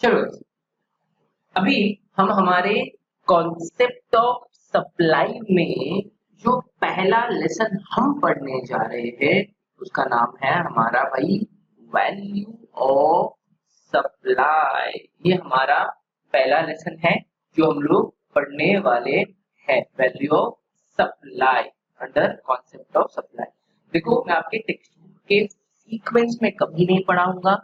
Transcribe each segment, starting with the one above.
चलो अभी हम हमारे कॉन्सेप्ट ऑफ सप्लाई में जो पहला लेसन हम पढ़ने जा रहे हैं उसका नाम है हमारा भाई वैल्यू ऑफ सप्लाई। ये हमारा पहला लेसन है जो हम लोग पढ़ने वाले हैं, value of supply under concept of supply. देखो मैं आपके टेक्स्ट बुक के सीक्वेंस में कभी नहीं पढ़ाऊंगा,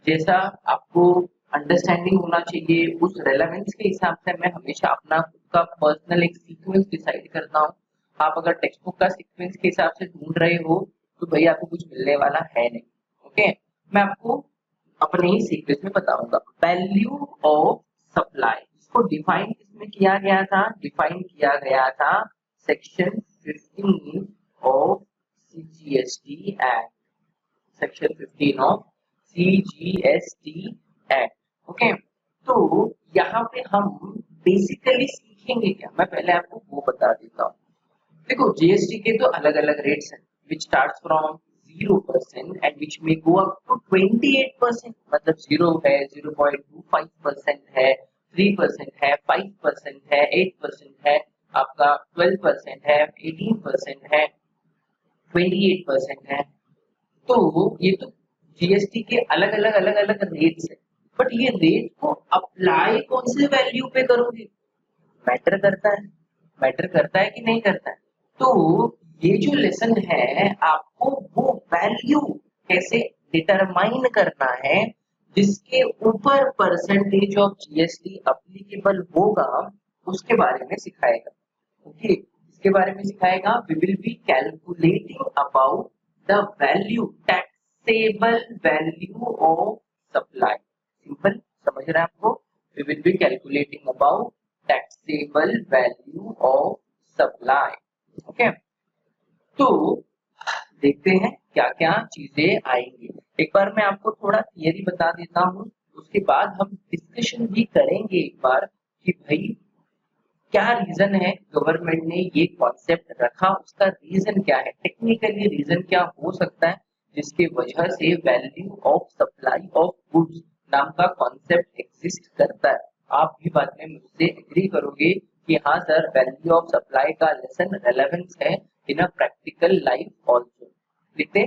जैसा आपको अंडरस्टैंडिंग होना चाहिए उस रेलेवेंस के हिसाब से मैं हमेशा अपना खुद का पर्सनल एक सीक्वेंस डिसाइड करता हूँ। आप अगर टेक्स्ट बुक का सीक्वेंस के हिसाब से ढूंढ रहे हो तो भाई आपको कुछ मिलने वाला है नहीं। ओके, मैं आपको अपने ही सीक्वेंस में बताऊंगा। वैल्यू ऑफ सप्लाई, इसको डिफाइन किसमें किया गया था? डिफाइन किया गया था section 15 of CGST act, section 15 of CGST act. Okay, तो यहाँ पे हम बेसिकली सीखेंगे क्या, मैं पहले आपको वो बता देता हूँ। देखो जीएसटी के तो अलग अलग रेट्स हैं, विच स्टार्ट्स फ्रॉम 0% एंड विच में गो अप टू 28%। मतलब 0 है, 0.25% है, 3% है, 5% है, 8% है, आपका 12% है, 18% है, 28% है। तो ये तो जीएसटी के अलग अलग रेट्स है, बट ये रेट को अप्लाई कौन से वैल्यू पे करोगे मैटर करता है, मैटर करता है कि नहीं करता है। तो ये जो लेसन है आपको वो वैल्यू कैसे डिटरमाइन करना है जिसके ऊपर परसेंटेज ऑफ जीएसटी अप्लीकेबल होगा उसके बारे में सिखाएगा। ओके, इसके बारे में सिखाएगा। We will be calculating about the value, taxable value of supply. Simple समझ रहे हैं आपको? We will be calculating about taxable value of supply. Okay, तो देखते हैं क्या क्या चीजें आएंगी। एक बार मैं आपको थोड़ा थियरी बता देता हूँ, उसके बाद हम डिस्कशन भी करेंगे एक बार कि भाई क्या रीजन है गवर्नमेंट ने ये कॉन्सेप्ट रखा, उसका रीजन क्या है, टेक्निकली रीजन क्या हो सकता है जिसके वजह से value of supply of goods नाम का कॉन्सेप्ट एग्जिस्ट करता है। आप भी बाद में मुझसे एग्री करोगे कि हाँ सर, वैल्यू ऑफ सप्लाई का लेसन रेलेवेंस है इन अ प्रैक्टिकल लाइफ ऑल्सो। लिखते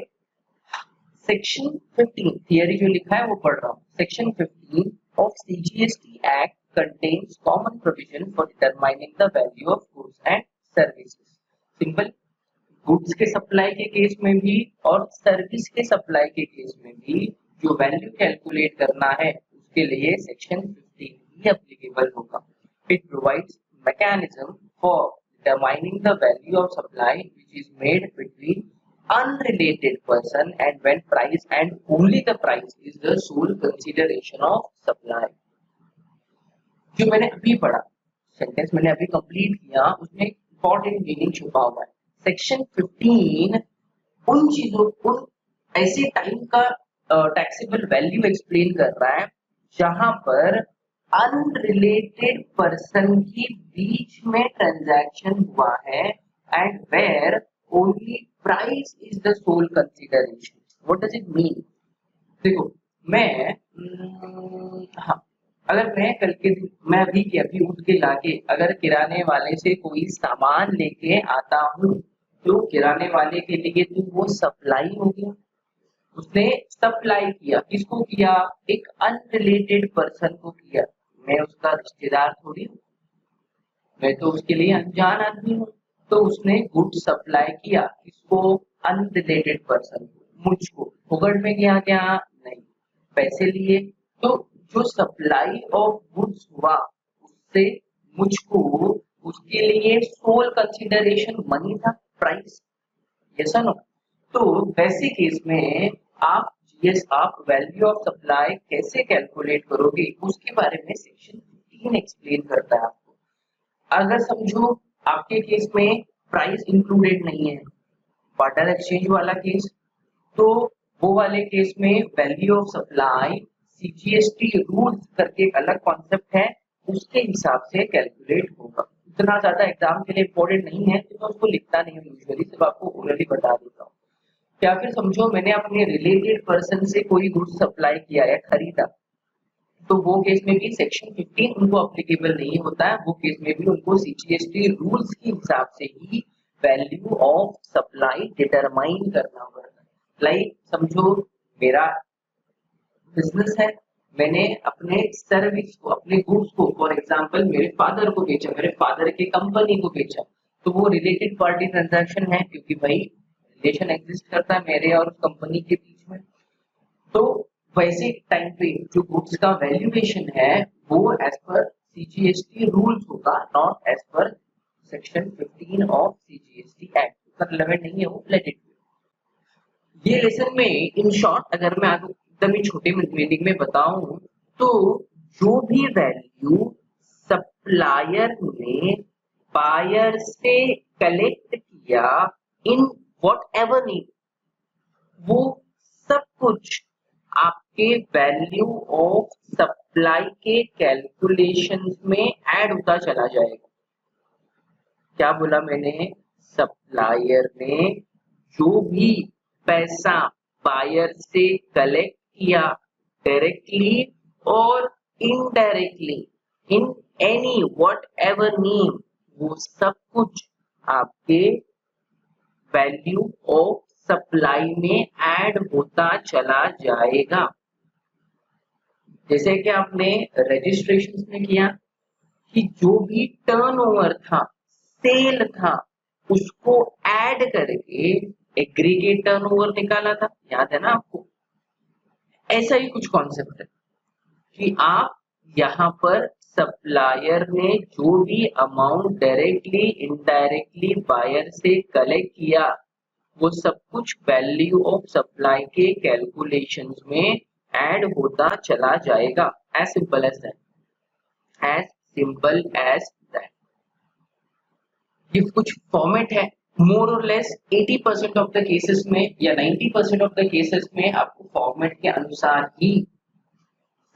सेक्शन 15 थियरी जो लिखा है वो पढ़ रहा हूँ। Section 15 of CGST act contains common provision for determining the value of goods and services। Simple, goods के सप्लाई के केस में भी और सर्विस के सप्लाई के केस में भी जो वैल्यू कैलकुलेट करना है उसके लिए सेक्शन 15 ही एप्लीकेबल होगा। It provides mechanism for determining the value of supply which is made between unrelated person and when price and only the price is the sole consideration of supply। जो मैंने अभी पढ़ा, sentence मैंने अभी complete किया, उसमें important meaning छुपा हुआ है। सेक्शन 15 उन चीजों, उन ऐसे टाइम का टैक्सेबल वैल्यू एक्सप्लेन कर रहा है जहां पर अनरिलेटेड पर्सन के बीच में ट्रांजैक्शन हुआ है and where only price is the sole consideration. What does it mean? देखो मैं हाँ, अगर मैं कल के दिन, मैं अभी के अभी उठ के लाके अगर किराने वाले से कोई सामान लेके आता हूँ तो किराने वाले के लिए तो वो सप्लाई हो गया, उसने सप्लाई किया। किसको किया? एक अनरिलेटेड पर्सन को किया। मैं उसका रिश्तेदार थोड़ी हूँ, मैं तो उसके लिए अनजान आदमी हूँ। तो उसने गुड सप्लाई किया किसको? अनरिलेटेड पर्सन को, मुझको। फुकट में किया क्या? नहीं, पैसे लिए। तो जो सप्लाई ऑफ गुड्स हुआ उससे मुझको, उसके लिए सोल कंसिडरेशन मनी था, प्राइस। Yes no? तो वैसे केस में आप आप वैल्यू ऑफ सप्लाई कैसे कैलकुलेट करोगे उसके बारे में सेक्शन 15 एक्सप्लेन करता है आपको। अगर समझो आपके केस में प्राइस इंक्लूडेड नहीं है, बार्टर एक्सचेंज वाला केस, तो वो वाले केस में value of supply CGST rules करके एक अलग कॉन्सेप्ट है, उसके हिसाब से कैलकुलेट होगा। इतना ज्यादा एग्जाम के लिए इम्पोर्टेंट नहीं है तो मैं उसको लिखता नहीं हूँ यूजुअली, सिर्फ आपको ऑलरेडी बता देता हूँ। या फिर समझो मैंने अपने रिलेटेड पर्सन से कोई गुड्स सप्लाई किया है, खरीदा, तो वो केस में भी सेक्शन 15 उनको अप्लीकेबल नहीं होता है, वो केस में भी उनको सीजीएसटी रूल्स के हिसाब से ही वैल्यू ऑफ सप्लाई डिटरमाइन करना पड़ता है। लाइक समझो मेरा बिजनेस है, मैंने अपने सर्विस को, अपने गुड्स को फॉर एग्जांपल मेरे फादर को बेचा, मेरे फादर की कंपनी को बेचा, तो वो रिलेटेड पार्टी ट्रांजैक्शन है, क्योंकि भाई रिलेशन एग्जिस्ट करता है मेरे और उस कंपनी के बीच में। तो वैसे टाइम पे जो गुड्स का वैल्यूएशन है वो एज पर सीजीएसटी रूल्स होगा, not as per section 15 of CGST act. उसका रिलेवेंट नहीं है वो, लेट इट। ये लेसन में इन शॉर्ट अगर मैं आपको एकदम ही छोटे मीनिंग में बताऊं तो जो भी वैल्यू सप्लायर ने बायर से कलेक्ट किया इन व्हाट एवर नीड, वो सब कुछ आपके वैल्यू ऑफ सप्लाई के कैलकुलेशंस में ऐड होता चला जाएगा। क्या बोला मैंने? सप्लायर ने जो भी पैसा बायर से कलेक्ट किया डायरेक्टली और indirectly in any what ever need, वो सब कुछ आपके वैल्यू ऑफ सप्लाई में ऐड होता चला जाएगा। जैसे कि आपने रजिस्ट्रेशन में किया कि जो भी टर्नओवर था, सेल था, उसको ऐड करके एग्रीगेट टर्नओवर निकाला था, याद है ना आपको? ऐसा ही कुछ कॉन्सेप्ट है कि आप यहाँ पर सप्लायर ने जो भी अमाउंट डायरेक्टली इनडायरेक्टली बायर से कलेक्ट किया वो सब कुछ वैल्यू ऑफ सप्लाई के कैलकुलेशंस में ऐड होता चला जाएगा। As simple as that, as simple as that. ये कुछ फॉर्मेट है, मोर और लेस 80% ऑफ द केसेस में या 90% ऑफ द केसेस में आपको फॉर्मेट के अनुसार ही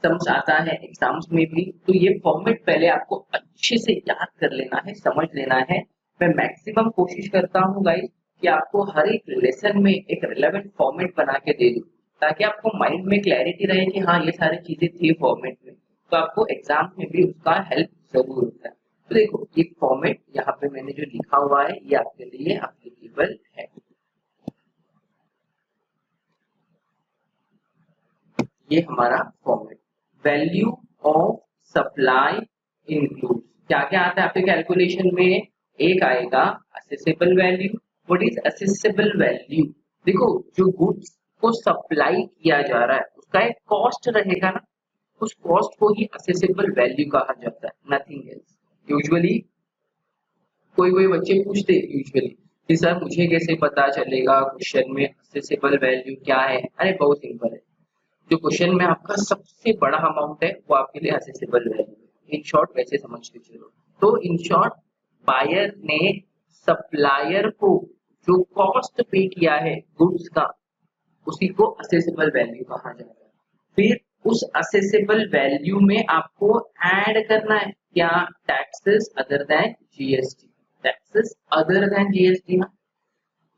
समझ आता है एग्जाम्स में भी। तो ये फॉर्मेट पहले आपको अच्छे से याद कर लेना है, समझ लेना है। मैं मैक्सिमम कोशिश करता हूँ गाइस कि आपको हर एक लेसन में एक रिलेवेंट फॉर्मेट बना के दे दूं, ताकि आपको माइंड में क्लैरिटी रहे कि हाँ ये सारी चीजें थी फॉर्मेट में, तो आपको एग्जाम में भी उसका हेल्प जरूर होता है। तो देखो ये फॉर्मेट यहाँ पे मैंने जो लिखा हुआ है ये आपके लिए एप्लीकेबल है। ये हमारा format, value of supply include क्या क्या आता है आपके कैलकुलेशन में? एक आएगा accessible value. What is accessible value? देखो जो गुड्स को सप्लाई किया जा रहा है उसका एक कॉस्ट रहेगा ना, उस कॉस्ट को ही असेसेबल वैल्यू कहा जाता है, नथिंग एल्स। यूजुअली कोई बच्चे पूछते यूजुअली कि सर मुझे कैसे पता चलेगा क्वेश्चन में असेसेबल वैल्यू क्या है? अरे बहुत सिंपल है, जो क्वेश्चन में आपका सबसे बड़ा अमाउंट है वो आपके लिए असेसेबल वैल्यू है। इन शॉर्ट वैसे समझ के चलो। तो इन शॉर्ट बायर ने सप्लायर को जो कॉस्ट पे किया है गुड्स का, उसी को असेसेबल वैल्यू कहा जाता है। फिर उस असेसेबल वैल्यू में आपको ऐड करना है क्या? Taxes other than GST, taxes other than GST.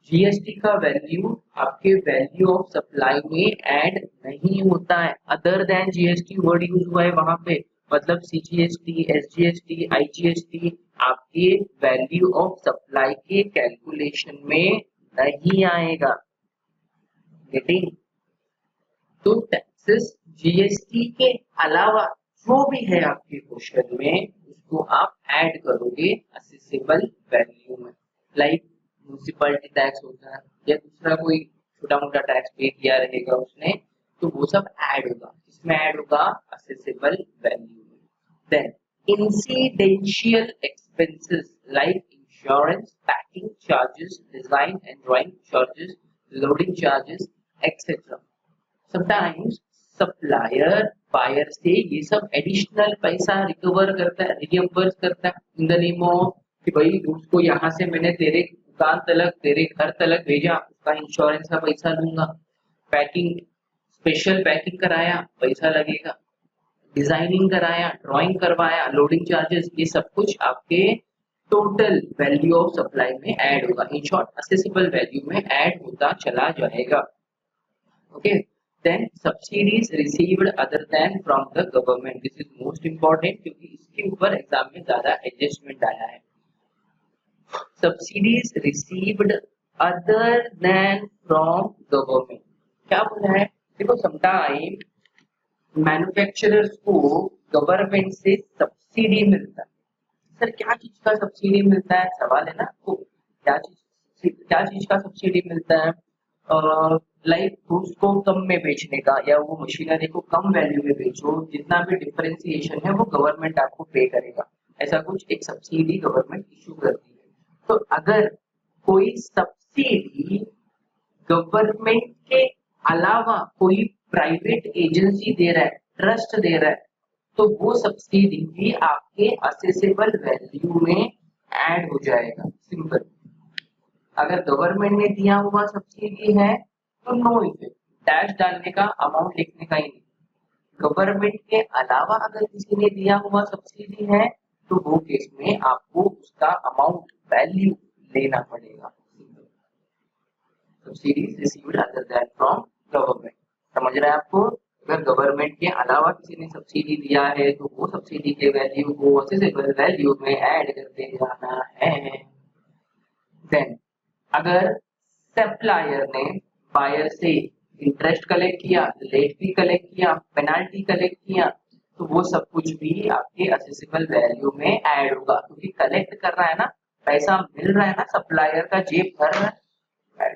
GST का वैल्यू आपके वैल्यू ऑफ सप्लाई में ऐड नहीं होता है। Other than GST word use हुआ है वहां पे, मतलब सीजीएसटी, एसजीएसटी, आईजीएसटी आपके वैल्यू ऑफ सप्लाई के कैलकुलेशन में नहीं आएगा। गेटिंग? तो टैक्सेस जीएसटी के अलावा जो भी है आपके क्वेश्चन में उसको आप ऐड करोगे असेसेबल वैल्यू में। लाइक म्युनिसिपैलिटी टैक्स होता है या दूसरा कोई छोटा मोटा टैक्स पे किया रहेगा उसने, तो वो सब ऐड होगा, इसमें ऐड होगा असेसेबल वैल्यू में। Then incidental expenses like insurance, packing charges, design and drawing charges, loading charges etcetera. Sometimes supplier buyer से ये सब एडिशनल पैसा रिकवर करता है, रियम्बर्स करता है इन द नेम ऑफ कि भाई गुड्स को यहाँ से मैंने तेरे दुकान तलक, तेरे घर तलक भेजा, उसका इंश्योरेंस का पैसा लूंगा। पैकिंग, स्पेशल पैकिंग कराया, पैसा लगेगा। डिजाइनिंग कराया, ड्राइंग करवाया, लोडिंग चार्जेस, ये सब कुछ आपके टोटल वैल्यू ऑफ सप्लाई में ऐड होगा। इन शॉर्ट असेसेबल वैल्यू में ऐड होता चला जाएगा। Okay, then subsidies received other than from the government, this is most important क्योंकि इसके ऊपर एग्जाम में ज्यादा एडजस्टमेंट आया है। Subsidies received other than from government, क्या बोला है? देखो समटाइम मैन्युफैक्चरर्स को गवर्नमेंट से सब्सिडी मिलता है। सर क्या चीज का सब्सिडी मिलता है, सवाल है ना आपको, क्या चीज का सब्सिडी मिलता है? लाइक उसको कम में बेचने का, या वो मशीनरी को कम वैल्यू में बेचो, जितना भी डिफरेंशिएशन है वो गवर्नमेंट आपको पे करेगा, ऐसा कुछ एक सब्सिडी गवर्नमेंट इशू करती है। तो अगर कोई सब्सिडी गवर्नमेंट के अलावा कोई प्राइवेट एजेंसी दे रहा है, ट्रस्ट दे रहा है, तो वो सब्सिडी भी आपके असेसेबल वैल्यू में ऐड हो जाएगा। सिंपल। अगर गवर्नमेंट ने दिया हुआ सब्सिडी है तो नो इफेक्ट, डैश डालने का, अमाउंट लिखने का ही नहीं। गवर्नमेंट के अलावा अगर किसी ने दिया हुआ सब्सिडी है तो वो केस में आपको उसका अमाउंट वैल्यू लेना पड़ेगा। Subsidies received other than from government, समझ रहे हैं आपको? अगर गवर्नमेंट के अलावा किसी ने सब्सिडी दिया है तो वो सब्सिडी के वैल्यू को असेसेबल वैल्यू में ऐड करते जाना है। देन अगर सप्लायर ने बायर से इंटरेस्ट कलेक्ट किया, लेट फी कलेक्ट किया, पेनाल्टी कलेक्ट किया, तो वो सब कुछ भी आपके असेसेबल वैल्यू में ऐड होगा, क्योंकि कलेक्ट कर रहा है ना, पैसा मिल रहा है ना, सप्लायर का जेब भर रहा है।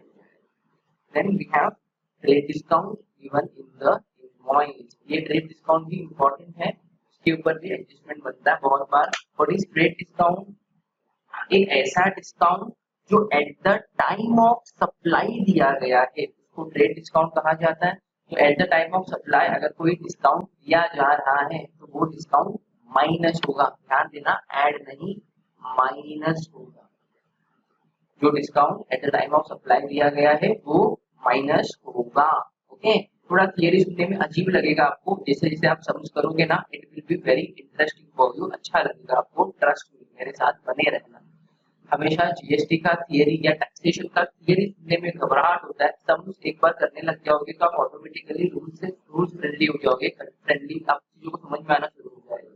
Then we have trade discount given in the invoice, ये ट्रेड डिस्काउंट भी इम्पोर्टेंट है, इसके ऊपर भी एडजस्टमेंट बनता है बहुत बार। What is trade discount? एक ऐसा डिस्काउंट जो at the time of supply दिया गया है उसको ट्रेड डिस्काउंट कहा जाता है। तो eight the time of supply अगर कोई डिस्काउंट दिया जा रहा है तो वो डिस्काउंट माइनस होगा, ध्यान देना, ऐड नहीं, माइनस होगा। जो discount at the time of supply दिया गया है वो माइनस होगा। ओके, थोड़ा थियरी सुनने में अजीब लगेगा आपको, जैसे जैसे आप समझ करोगे ना, it will be very interesting for you, अच्छा लगेगा आपको, ट्रस्ट मी, मेरे साथ बने रहना। हमेशा जीएसटी का थियरी या टैक्सेशन का थियरी सुनने में घबराहट होता है, सब एक बार करने लग जाओगे तो आप ऑटोमेटिकली रूल्स फ्रेंडली हो जाओगे, फ्रेंडली, आप चीजों को समझ में आना शुरू हो जाएगा।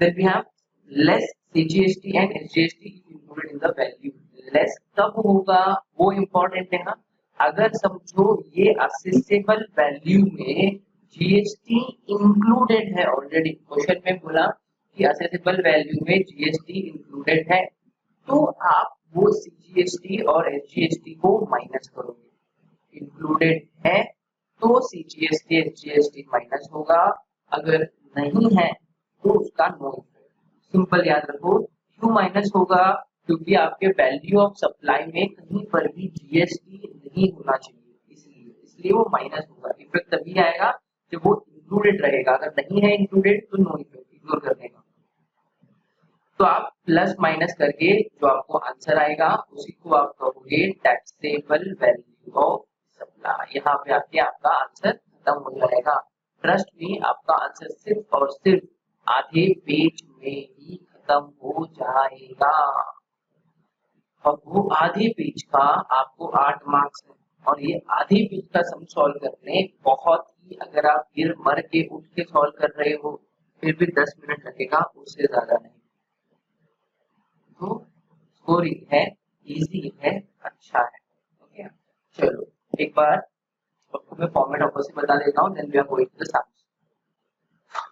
Then we have less CGST and SGST included in the value. Less कब होगा वो इम्पोर्टेंट है ना, अगर समझो ये असेसेबल वैल्यू में जीएसटी इंक्लूडेड है, ऑलरेडी क्वेश्चन में बोला कि असेसेबल वैल्यू में जीएसटी इंक्लूडेड है, तो आप वो सीजीएसटी और एसजीएसटी को माइनस करोगे। इंक्लूडेड है तो सीजीएसटी एसजीएसटी माइनस होगा, अगर नहीं है तो उसका नो इफेक्ट। सिंपल याद रखो, क्यों माइनस होगा? क्योंकि आपके वैल्यू ऑफ सप्लाई में कहीं पर भी जीएसटी नहीं होना चाहिए, इसलिए वो माइनस होगा। इफेक्ट तभी आएगा जब वो इंक्लूडेड रहेगा, अगर नहीं है इंक्लूडेड तो नो इफेक्ट, इग्नोर कर देगा। तो आप प्लस माइनस करके जो आपको आंसर आएगा उसी को आप कहोगे टैक्सेबल वैल्यू ऑफ सप्लाई। यहाँ पे आके आपका आंसर खत्म हो जाएगा। ट्रस्ट में आपका आंसर सिर्फ और सिर्फ आधे पेज में ही खत्म हो जाएगा, और वो आधे पेज का आपको 8 मार्क्स है, और ये आधे पेज का सम सॉल्व करने बहुत ही, अगर आप गिर मर के उठ के सॉल्व कर रहे हो फिर भी 10 मिनट लगेगा, उससे ज्यादा नहीं। तो स्कोर है, इजी है, अच्छा है। ओके, चलो एक बार आपको मैं फॉर्मेट ऑफ से बता देता हूँ, then we are going to the sums.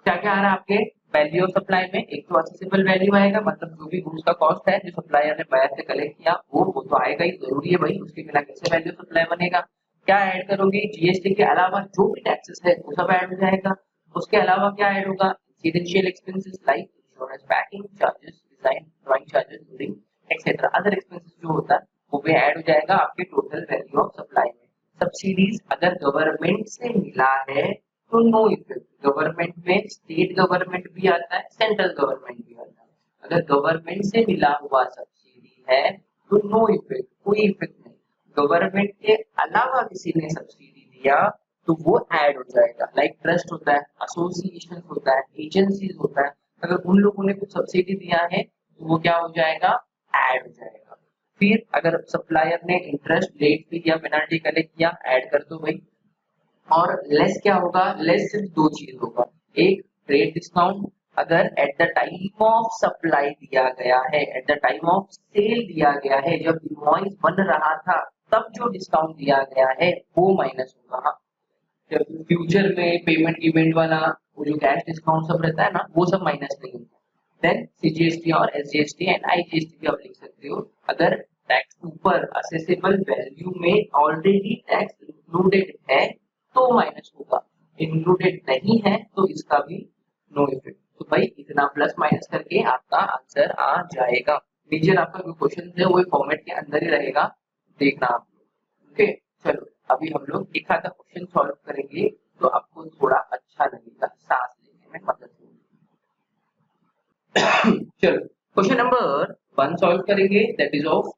क्या क्या आ रहा है आपके वैल्यू ऑफ सप्लाई में? एक तो असेसेबल वैल्यू आएगा, मतलब जो भी गुड्स का कॉस्ट है जो सप्लायर ने बायर से कलेक्ट किया वो तो आएगा ही, जरूरी है भाई, उसके बिना कैसे वैल्यू सप्लाई बनेगा। क्या ऐड करोगे? जीएसटी के अलावा जो भी टैक्सेस है वो सब ऐड हो जाएगा। उसके अलावा क्या ऐड होगा? Residential expenses like insurance, packing charges, design drawing charges, billing etcetera, other expenses जो होता है वो भी ऐड हो जाएगा आपके टोटल वैल्यू ऑफ सप्लाई में। सब्सिडीज अगर गवर्नमेंट से मिला है तो नो इफेक्ट, गवर्नमेंट में स्टेट गवर्नमेंट भी आता है, सेंट्रल गवर्नमेंट भी आता है। अगर गवर्नमेंट से मिला हुआ सब्सिडी है तो नो इफेक्ट, कोई इफेक्ट नहीं। गवर्नमेंट के अलावा किसी ने सब्सिडी दिया तो वो ऐड हो जाएगा, लाइक ट्रस्ट होता है, एसोसिएशन होता है, एजेंसीज होता है, अगर उन लोगों ने कुछ सब्सिडी दिया है तो वो क्या हो जाएगा? ऐड हो जाएगा। फिर अगर सप्लायर ने इंटरेस्ट, लेट फी या पेनल्टी कलेक्ट किया, ऐड कर दो भाई। और लेस क्या होगा, लेस सिर्फ दो चीज होगा, एक ट्रेड डिस्काउंट, अगर at the time of supply दिया गया है, at the time of sale दिया गया है, जब इनवॉइस बन रहा था तब जो डिस्काउंट दिया गया है वो माइनस होगा। हाँ, जब फ्यूचर में पेमेंट इवेंट वाला वो जो कैश डिस्काउंट सब रहता है ना, वो सब माइनस नहीं होगा। देन सीजीएसटी और एसजीएसटी एंड आईजीएसटी भी आप लिख सकते हो। अगर टैक्स ऊपर असेसेबल वैल्यू में ऑलरेडी टैक्स इंक्लूडेड है तो माइनस होगा, इंक्लूडेड नहीं है तो इसका भी नो इफेक्ट। तो भाई इतना प्लस माइनस करके आपका आंसर आ जाएगा। नीचे आपका जो क्वेश्चन है वो फॉर्मेट के अंदर ही रहेगा, देखना आप। ओके, चलो अभी हम लोग एक आधा क्वेश्चन सॉल्व करेंगे तो आपको थोड़ा अच्छा लगेगा, सांस लेने में मदद होगी। चलो क्वेश्चन नंबर 1 सॉल्व करेंगे, that is of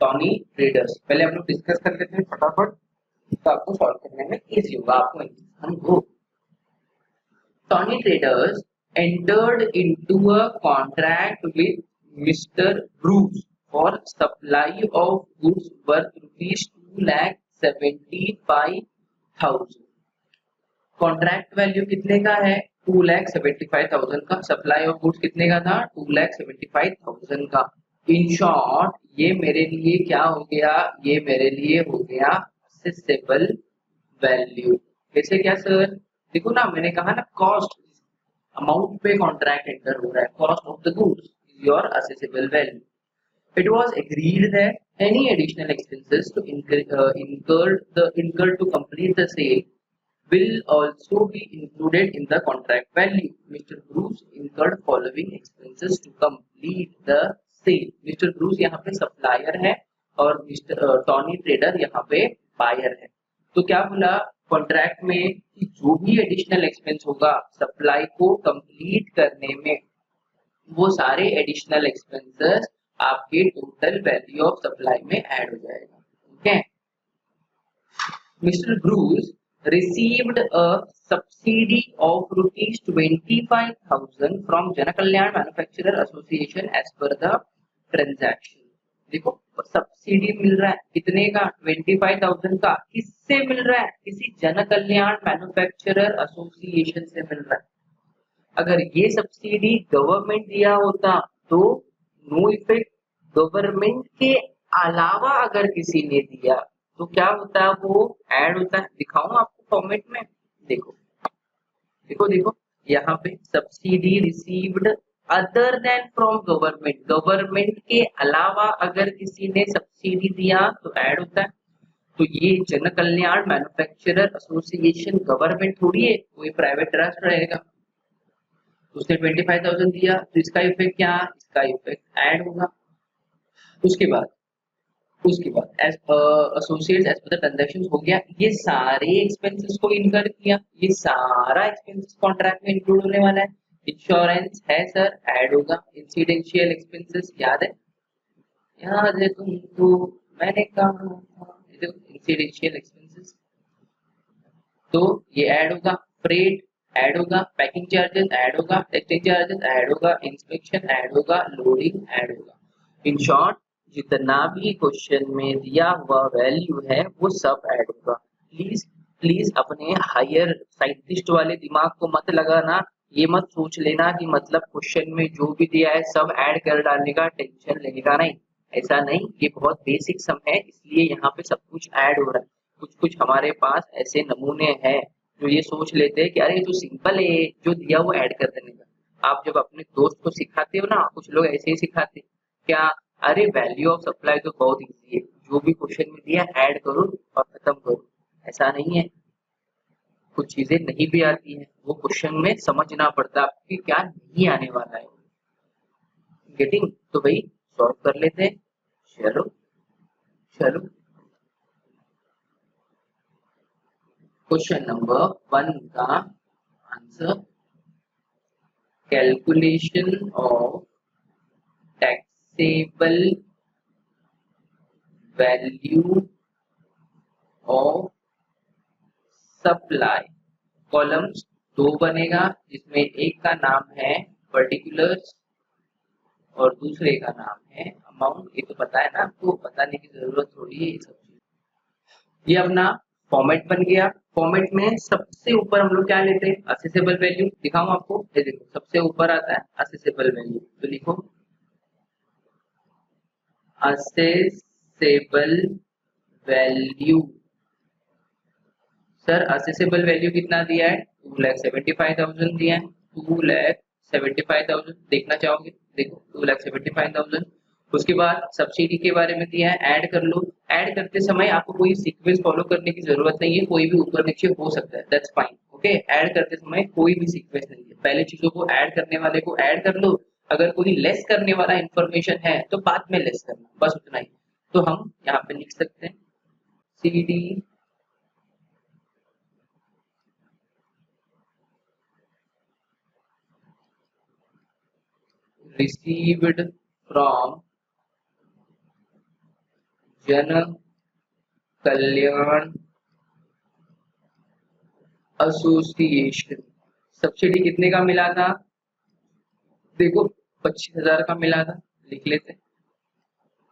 Tony traders. पहले हम लोग डिस्कस कर लेते हैं फटाफट, तो आपको सॉल्व करने में इजी होगा, आपको Tony Traders entered into a contract with Mr. Bruce for supply of goods worth rupees 2,75,000। Contract value कितने का है, 2,75,000 का। सप्लाई ऑफ गुड्स कितने का था, 2,75,000 का। इन शॉर्ट ये मेरे लिए क्या हो गया, ये मेरे लिए हो गया असेसेबल वैल्यू। कैसे क्या सर, देखो ना मैंने कहा ना कॉस्ट अमाउंट पे कॉन्ट्रैक्ट एंटर हो रहा है, cost of the goods is your accessible value. It was agreed that any additional expenses to incurred to complete the sale will also be included in the contract value. Mr. Bruce incurred following expenses to complete the sale. Mr. Bruce यहाँ पे supplier है और mister Tony trader यहाँ पे buyer है। तो क्या बोला कॉन्ट्रैक्ट में कि जो भी एडिशनल एक्सपेंस होगा सप्लाई को कंप्लीट करने में, वो सारे एडिशनल एक्सपेंसेस आपके टोटल वैल्यू ऑफ सप्लाई में ऐड हो जाएगा। ठीक है, mister Bruce received a subsidy of rupees 25,000 from Jana Kalyan Manufacturer Association as per the transaction। देखो सब्सिडी मिल रहा है कितने का, 25,000 का। किससे मिल रहा है, किसी जन कल्याण मैन्युफैक्चरर एसोसिएशन से मिल रहा है। अगर ये सब्सिडी गवर्नमेंट दिया होता तो नो इफेक्ट, गवर्नमेंट के अलावा अगर किसी ने दिया तो क्या होता है, वो ऐड होता है। दिखाऊं आपको फॉर्मेट में, देखो देखो देखो यहाँ पे subsidy received other than from government, government के अलावा अगर किसी ने सब्सिडी दिया तो ऐड होता है। तो ये जन कल्याण मैन्युफैक्चरर एसोसिएशन गवर्नमेंट थोड़ी है, कोई प्राइवेट ट्रस्ट रहेगा। उसने 25,000 दिया तो इसका इफेक्ट क्या, इसका इफेक्ट ऐड होगा। उसके बाद as associates as per the transactions हो गया, ये सारे एक्सपेंसेस को इनकर किया, ये सारा एक्सपेंसेस कॉन्ट्रैक्ट में इंक्लूड होने वाला है। इंश्योरेंस है सर, ऐड होगा। इंसिडेंशियल एक्सपेंसेस याद है तुमको, मैंने कहा इंसिडेंशियल एक्सपेंसेस, तो ये ऐड होगा। फ्रेट ऐड होगा, पैकिंग चार्जेस ऐड होगा, टेस्टिंग चार्जेस ऐड होगा, इंस्पेक्शन ऐड होगा, लोडिंग ऐड होगा। इन शॉर्ट जितना भी क्वेश्चन में दिया हुआ वैल्यू है वो सब ऐड होगा। प्लीज प्लीज अपने हायर साइंटिस्ट वाले दिमाग को मत लगाना, ये मत सोच लेना कि मतलब क्वेश्चन में जो भी दिया है सब ऐड कर डालने का, टेंशन लेने का नहीं, ऐसा नहीं। ये बहुत बेसिक सम है, इसलिए यहाँ पे सब कुछ ऐड हो रहा है। कुछ कुछ हमारे पास ऐसे नमूने हैं जो ये सोच लेते हैं कि अरे जो सिंपल है जो दिया वो ऐड कर देने का। आप जब अपने दोस्त को सिखाते हो ना, कुछ लोग ऐसे ही सिखाते क्या, अरे वैल्यू ऑफ सप्लाई तो बहुत इजी है, जो भी क्वेश्चन में दिया ऐड करो और खत्म करो। ऐसा नहीं है, कुछ चीजें नहीं भी आती है, वो क्वेश्चन में समझना पड़ता है कि क्या नहीं आने वाला है। गेटिंग, तो भाई सॉल्व कर लेते हैं। चलो चलो क्वेश्चन नंबर 1 का answer, calculation of taxable value of supply. Columns 2 बनेगा, जिसमें एक का नाम है पर्टिकुलर्स और दूसरे का नाम है अमाउंट। ये तो पता है ना आपको, बताने की जरूरत थोड़ी है ये सब चीज। ये अपना फॉर्मेट बन गया। फॉर्मेट में सबसे ऊपर हम लोग क्या लेते हैं, असेसेबल वैल्यू। दिखाऊं आपको, ये देखो सबसे ऊपर आता है असेसेबल वैल्यू, तो लिखो accessible value. Sir accessible value कितना दिया है, 2,75,000 दिया है। 2,75,000 देखना चाहोगे, देखो 2,75,000। उसके बाद सब्सिडी के बारे में दिया है, ऐड कर लो। ऐड करते समय आपको कोई सीक्वेंस फॉलो करने की जरूरत नहीं है, कोई भी ऊपर नीचे हो सकता है, दैट्स फाइन। ओके, ऐड करते समय कोई भी सीक्वेंस नहीं है, पहले चीजों को ऐड करने वाले को ऐड कर लो। अगर कोई लेस करने वाला इंफॉर्मेशन है तो बाद में लेस करना, बस उतना ही। तो हम यहाँ पे लिख सकते हैं सी डी received from जन कल्याण एसोसिएशन। सब्सिडी कितने का मिला था, देखो 25,000 का मिला था, लिख लेते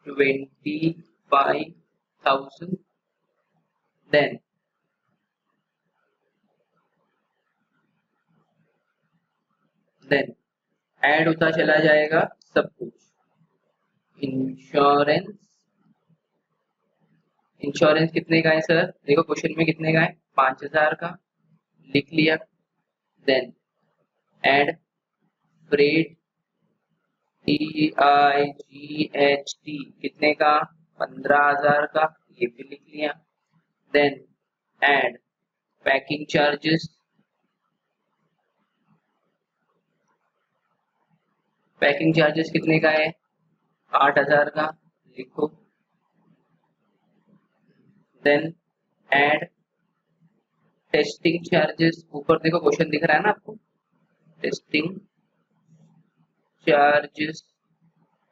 25,000। देन ऐड होता चला जाएगा सब कुछ। इंश्योरेंस, इंश्योरेंस कितने का है सर, देखो क्वेश्चन में कितने का है, 5,000 का, लिख लिया। देन ऐड फ्रेट TIGHT कितने का, 15,000 का, ये भी लिख लिया। Then add packing charges, packing charges कितने का है, 8,000 का, लिखो। देन ऐड टेस्टिंग चार्जेस, ऊपर देखो क्वेश्चन दिख रहा है ना आपको, टेस्टिंग चार्जेस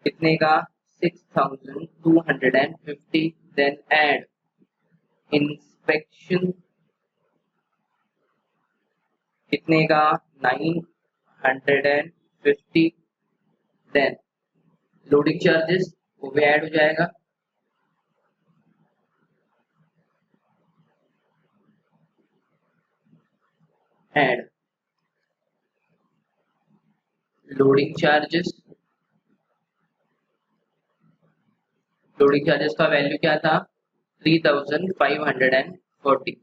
कितने का, 6,250। देन ऐड इंस्पेक्शन कितने का, 950। देन लोडिंग चार्जेस वो भी ऐड हो जाएगा। Add loading charges, loading charges का वैल्यू क्या था, 3,540,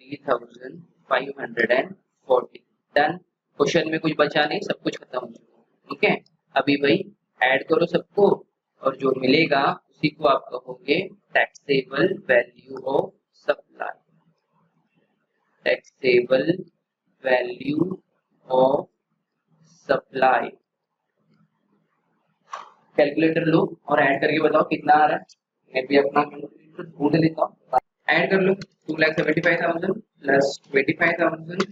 3,540। डन, क्वेश्चन में कुछ बचा नहीं, सब कुछ खत्म हो चुका। ठीक है, अभी भाई ऐड करो सबको, और जो मिलेगा उसी को आप कहोगे taxable value of supply, taxable value of supply. Calculator लो और ऐड करके बताओ कितना आ रहा है, मैं भी अपना कैलकुलेटर ढूंढ लेता हूँ। ऐड कर लो, 2,75,000 प्लस 25,000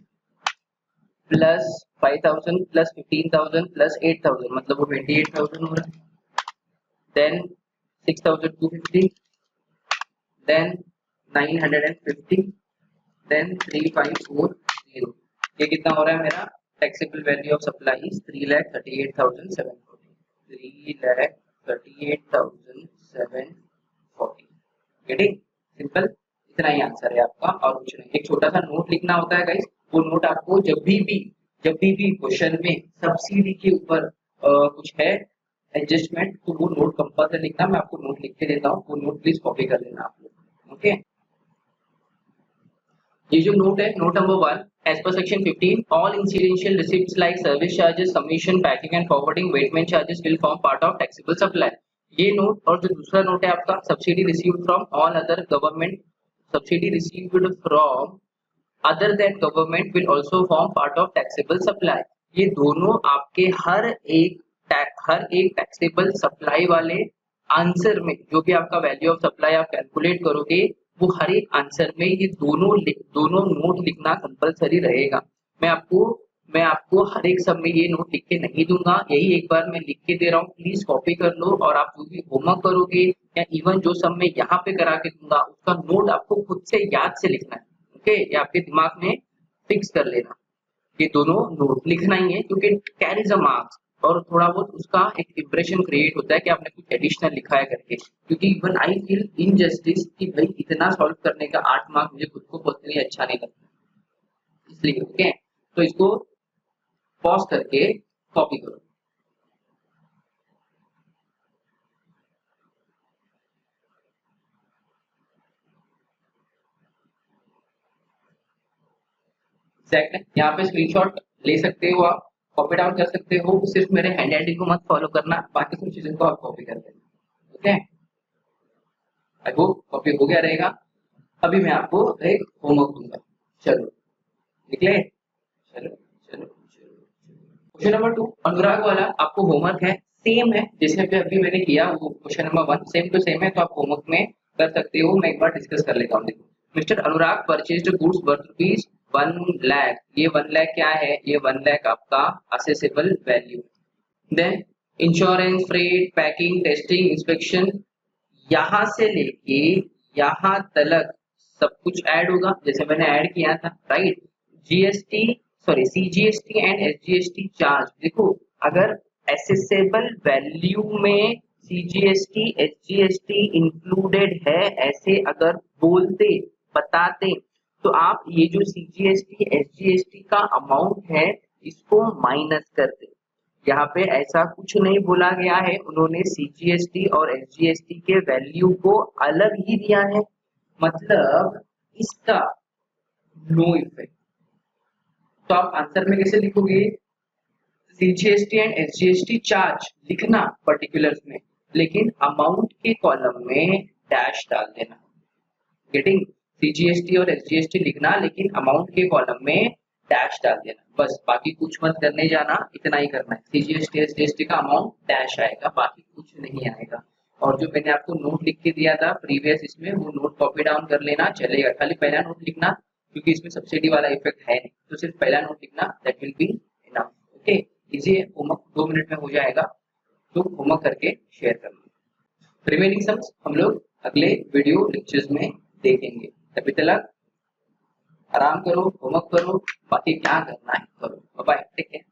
प्लस 5,000 प्लस 15,000 प्लस 8,000, मतलब वो 28,000 हो रहा है। Then 6,250, then 950, then 3,540। ये कितना हो रहा है मेरा, taxable value of supply is 3,38,740, 3,38,740। Getting, simple, इतना ही आंसर है आपका और कुछ नहीं। एक छोटा सा नोट लिखना होता है गाइस, वो नोट आपको जब भी क्वेश्चन में सब्सिडी के ऊपर कुछ है एडजस्टमेंट, तो वो नोट कंपल्सरी लिखना। मैं आपको नोट लिख के देता हूँ, वो नोट प्लीज कॉपी कर लेना आप लोग। ओके, ये जो नोट है, note number 1, as per section 15, all incidental receipts like service charges, commission, packing and forwarding, weighman charges will form part of taxable supply। ये नोट, और जो दूसरा नोट है आपका, subsidy received from all other government, subsidy received from other than government will also form part of taxable supply. ये दोनों आपके हर एक टैक्सेबल सप्लाई वाले आंसर में, जो भी आपका वैल्यू ऑफ सप्लाई आप कैलकुलेट करोगे, वो हर एक आंसर में ये दोनों नोट लिखना कंपलसरी रहेगा। मैं आपको हर एक सब में ये नोट लिख के नहीं दूंगा, यही एक बार मैं लिख के दे रहा हूँ, प्लीज कॉपी कर लो। और आप जो भी होमवर्क करोगे या इवन जो सब मैं यहाँ पे करा के दूंगा, उसका नोट आपको खुद से याद से लिखना है। ओके, ये आपके दिमाग में फिक्स कर लेना, ये दोनों नोट लिखना ही है, क्योंकि कैरीज अ मार्क्स। और थोड़ा बहुत उसका एक इम्प्रेशन क्रिएट होता है कि आपने कुछ एडिशनल लिखा है करके, क्योंकि इवन आई फील इनजस्टिस कि भाई इतना सॉल्व करने का 8 मार्क मुझे खुद को पर्सनली अच्छा नहीं लगता, इसलिए ओके। तो इसको पॉज करके कॉपी करो। एग्जैक्ट यहाँ पे स्क्रीनशॉट ले सकते हो, आप कॉपी डाउन कर सकते हो, सिर्फ मेरे हैंड राइटिंग को मत फॉलो करना, बाकी सब चीजों को आप कॉपी कर देना। ओके, आई होप कॉपी हो गया रहेगा। अभी मैं आपको एक होमवर्क दूंगा, चलो निकले, चलो चलो चलो। क्वेश्चन नंबर 2 अनुराग वाला आपको होमवर्क है, सेम है जैसे अभी मैंने किया वो question number 1 same to same है, तो आप होमवर्क में कर सकते हो। मैं एक बार डिस्कस कर लेता हूँ। Mister Anurag purchased goods worth rupees 1 lakh. ये 1 लाख क्या है? ये 1 लाख आपका assessable value. Then insurance, freight, packing, testing, inspection, यहाँ से लेके यहाँ तक सब कुछ ऐड होगा जैसे मैंने ऐड किया था, right. GST sorry CGST and SGST charge. देखो अगर एसेसेबल वैल्यू में सीजीएसटी एसजीएसटी इंक्लूडेड है ऐसे अगर बोलते बताते तो आप ये जो सीजीएसटी एसजीएसटी का अमाउंट है इसको माइनस करते। यहाँ पे ऐसा कुछ नहीं बोला गया है, उन्होंने सीजीएसटी और एसजीएसटी के वैल्यू को अलग ही दिया है, मतलब इसका नो इफेक्ट। तो आप आंसर में कैसे लिखोगे? सीजीएसटी एंड एसजीएसटी चार्ज लिखना पर्टिकुलर्स में, लेकिन अमाउंट के कॉलम में डैश डाल देना। गेटिंग? सीजीएसटी और एसजीएसटी लिखना लेकिन अमाउंट के कॉलम में डैश डाल देना, बस बाकी कुछ मत करने जाना, इतना ही करना है। सीजीएसटी एसजीएसटी का अमाउंट डैश आएगा, बाकी कुछ नहीं आएगा। और जो मैंने आपको नोट लिख के दिया था प्रीवियस इसमें, वो नोट कॉपी डाउन कर लेना, चलेगा। खाली पहला नोट लिखना क्योंकि इसमें सब्सिडी वाला इफेक्ट है नहीं, तो सिर्फ पहला नोट लिखना, that will be enough. Okay, easy homework 2 minute में हो जाएगा, तो होमवर्क करके शेयर करना। रिमेनिंग सम्स हम लोग अगले वीडियो लेक्चर्स में देखेंगे। तभी तक आराम करो, होमवर्क करो, बाकी क्या करना है करो। Bye, take care.